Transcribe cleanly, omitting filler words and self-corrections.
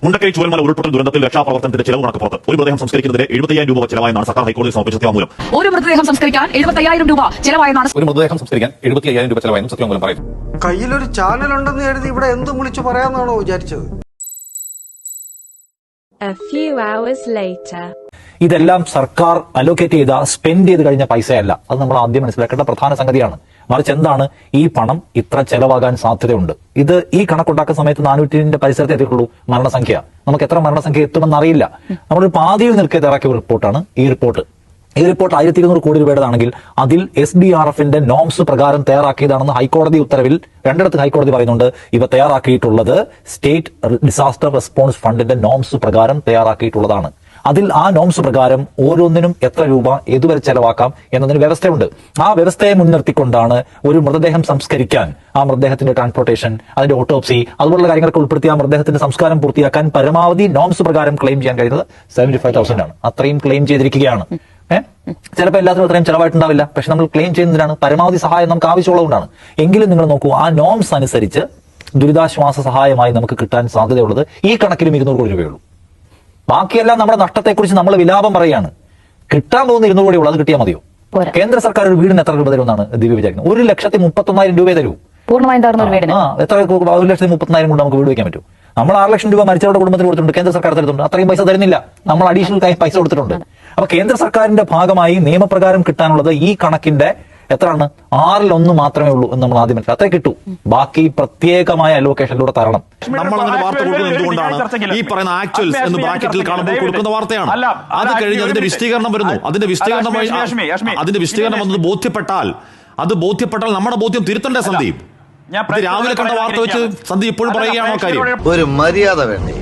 മുണ്ടക്കൈ ചൂരൽമല ഉരുൾപൊട്ടൽ ദുരന്തത്തിൽ രക്ഷാപ്രവർത്തനത്തിന്റെ ചെലവ് കണക്ക് പുറത്ത്. ഒരു മൃതദേഹം സംസ്കരിക്കുന്നതിന് 75,000 രൂപ ചെലവായെന്നാണ് സർക്കാർ ഹൈക്കോടതി സമർപ്പിച്ച സത്യവാങ്മൂലം. ഒരു മൃതദേഹം സംസ്കരിക്കാൻ 75,000 രൂപ ചെലവായെന്നാണ് ഒരു മൃതദേഹം സംസ്കരിക്കാൻ 75,000 രൂപ ചെലവായെന്നും സത്യവാങ്മൂലം പറയുന്നു. കയ്യിലൊരു ചാനൽ ഉണ്ടെന്ന് കരുതി ഇവിടെ എന്ത് വിളിച്ചു പറയാന്നാണോ വിചാരിച്ചത്? A few hours later. ഇതെല്ലാം സർക്കാർ അലോക്കേറ്റ് ചെയ്ത സ്പെൻഡ് ചെയ്ത് കഴിഞ്ഞ പൈസയല്ല. അത് നമ്മൾ ആദ്യം മനസ്സിലാക്കേണ്ട പ്രധാന സംഗതിയാണ്. മറിച്ച് എന്താണ് ഈ പണം ഇത്ര ചെലവാകാൻ സാധ്യതയുണ്ട്. ഇത് ഈ കണക്കുണ്ടാക്കുന്ന സമയത്ത് 400 പരിസരത്ത് എത്തിയിട്ടുള്ളൂ മരണസംഖ്യ. നമുക്ക് എത്ര മരണസംഖ്യ എത്തുമെന്ന് അറിയില്ല. നമ്മളൊരു പാതിയിൽ നിൽക്കെ തയ്യാറാക്കിയ റിപ്പോർട്ടാണ് ഈ റിപ്പോർട്ട്. ഈ റിപ്പോർട്ട് 1200 കോടി രൂപയുടേതാണെങ്കിൽ അതിൽ SDRFന്റെ നോംസ് പ്രകാരം തയ്യാറാക്കിയതാണെന്ന് ഹൈക്കോടതി ഉത്തരവിൽ രണ്ടിടത്ത് ഹൈക്കോടതി പറയുന്നുണ്ട്. ഇവ തയ്യാറാക്കിയിട്ടുള്ളത് സ്റ്റേറ്റ് ഡിസാസ്റ്റർ റെസ്പോൺസ് ഫണ്ടിന്റെ നോംസ് പ്രകാരം തയ്യാറാക്കിയിട്ടുള്ളതാണ്. അതിൽ ആ നോംസ് പ്രകാരം ഓരോന്നിനും എത്ര രൂപ ഏതുവരെ ചെലവാക്കാം എന്നതിന് വ്യവസ്ഥയുണ്ട്. ആ വ്യവസ്ഥയെ മുൻനിർത്തിക്കൊണ്ടാണ് ഒരു മൃതദേഹം സംസ്കരിക്കാൻ, ആ മൃതദേഹത്തിന്റെ ട്രാൻസ്പോർട്ടേഷൻ, അതിന്റെ ഓട്ടോപ്സി, അതുപോലുള്ള കാര്യങ്ങളൊക്കെ ഉൾപ്പെടുത്തി ആ മൃതദേഹത്തിന്റെ സംസ്കാരം പൂർത്തിയാക്കാൻ പരമാവധി നോംസ് പ്രകാരം ക്ലെയിം ചെയ്യാൻ കഴിയുന്നത് 75,000 ആണ്. അത്രയും ക്ലെയിം ചെയ്തിരിക്കുകയാണ്. ചിലപ്പോൾ എല്ലാത്തിനും അത്രയും ചെലവായിട്ടുണ്ടാവില്ല. പക്ഷെ നമ്മൾ ക്ലെയിം ചെയ്യുന്നതിനാണ് പരമാവധി സഹായം നമുക്ക് ആവശ്യമുള്ളതുകൊണ്ടാണ്. എങ്കിലും നിങ്ങൾ നോക്കൂ, ആ നോംസ് അനുസരിച്ച് ദുരിതാശ്വാസ സഹായമായി നമുക്ക് കിട്ടാൻ സാധ്യതയുള്ളത് ഈ കണക്കിലും 200 കോടി രൂപയുള്ളൂ. ബാക്കിയെല്ലാം നമ്മുടെ നഷ്ടത്തെക്കുറിച്ച് നമ്മൾ വിലാപം പറയുകയാണ്. കിട്ടാൻ പോകുന്ന 200 കോടി ഉള്ളൂ, അത് കിട്ടിയാൽ മതിയോ? കേന്ദ്ര സർക്കാർ ഒരു വീടിന് എത്ര രൂപ തരുമെന്നാണ് ദിവ്യ വിചാരിക്കുന്നത്? 1,31,000 രൂപയെ തരൂ. പൂർണ്ണമായും തകർന്ന ഒരു വീടിന് എത്ര 1,30,000 കൊണ്ട് നമുക്ക് വീട് വയ്ക്കാൻ പറ്റും? നമ്മൾ 6 ലക്ഷം രൂപ മരിച്ചവരുടെ കുടുംബത്തിന് കൊടുത്തിട്ടുണ്ട്, കേന്ദ്ര സർക്കാർ തരുന്നുണ്ട്. അത്രയും പൈസ തരുന്നില്ല, നമ്മൾ അഡീഷണൽ പൈസ കൊടുത്തിട്ടുണ്ട്. അപ്പൊ കേന്ദ്ര സർക്കാരിന്റെ ഭാഗമായി നിയമപ്രകാരം കിട്ടാനുള്ളത് ഈ കണക്കിന്റെ എത്രയാണ്? 1/6 മാത്രമേ ഉള്ളൂ എന്ന് നമ്മൾ ആദ്യം മനസ്സിലാക്കി. അത്രേ കിട്ടൂ. ബാക്കി പ്രത്യേകമായ അലോക്കേഷനിലൂടെ തരണം. നമ്മൾ അങ്ങനെ വാർത്ത കൊടുക്കുന്നത് എന്തുകൊണ്ടാണ്? ഈ പറയുന്ന ആക്ച്വൽസ് എന്ന് ബ്രാക്കറ്റിൽ കാണുമ്പോൾ കൊടുക്കുന്ന വാർത്തയാണ്. അത് കഴിഞ്ഞ് അതിന്റെ വിശദീകരണം വരുന്നു. അതിന്റെ വിശദീകരണം വന്നത് ബോധ്യപ്പെട്ടാൽ നമ്മുടെ ബോധ്യം തിരുത്തണ്ടേ സന്ദീപ്? രാവിലെ കണ്ട വാർത്ത വെച്ച് സന്ദീപ് ഇപ്പോഴും പറയുകയാണോ കാര്യം? ഒരു മര്യാദ വേണ്ടേ?